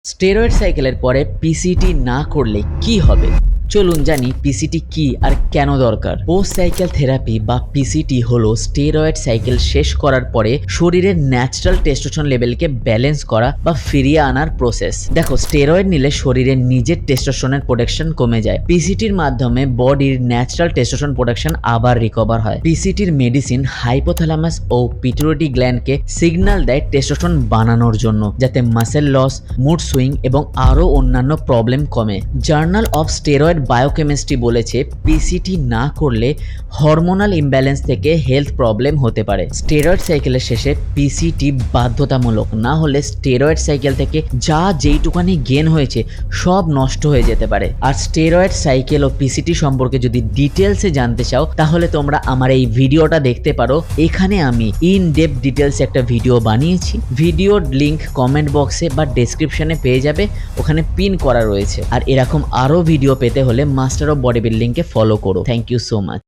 Steroid সাইকেলের পরে PCT না করলে কি হবে? চলুন জানি পিসিটি কি আর কেন দরকার। পোস্ট সাইকেল থেরাপি বা পিসিটি হলো স্টেরয়েড সাইকেল শেষ করার পরে শরীরের ন্যাচারাল টেস্টোস্টেরন লেভেলকে ব্যালেন্স করা বা ফিরিয়ে আনার প্রসেস। দেখো, স্টেরয়েড নিলে শরীরের নিজের টেস্টোস্টেরনের প্রোডাকশন কমে যায়। পিসিটির মাধ্যমে বডির ন্যাচারাল টেস্টোস্টেরন প্রোডাকশন আবার রিকভার হয়। পিসিটির মেডিসিন হাইপোথ্যালামাস ও পিটুইটারি গ্ল্যান্ডকে সিগন্যাল দেয় টেস্টোস্টেরন বানানোর জন্য, যাতে মাসেল লস, মুড সুইং এবং আরও অন্যান্য প্রবলেম কমে। জার্নাল অফ স্টেরয়েড বায়োকেমিস্ট্রি বলেছে পিসিটি না করলে হরমোনাল ইমব্যালেন্স থেকে হেলথ প্রবলেম হতে পারে। স্টেরয়েড সাইকেলের শেষে পিসিটি বাধ্যতামূলক, না হলে স্টেরয়েড সাইকেল থেকে যেইটুকানি গেন হয়েছে সব নষ্ট হয়ে যেতে পারে। আর স্টেরয়েড সাইকেল ও পিসিটি সম্পর্কে যদি ডিটেলসে জানতে চাও তাহলে তোমরা আমার এই ভিডিওটা দেখতে পারো। এখানে আমি ইন ডেপথ ডিটেলসে একটা ভিডিও বানিয়েছি। ভিডিওর লিংক কমেন্ট বক্সে বা ডেসক্রিপশনে পেয়ে যাবে, ওখানে পিন করা রয়েছে। আর এরকম আরও ভিডিও পেতে হলে মাস্টার অফ বডি বিল্ডিংকে ফলো করো। Thank you so much.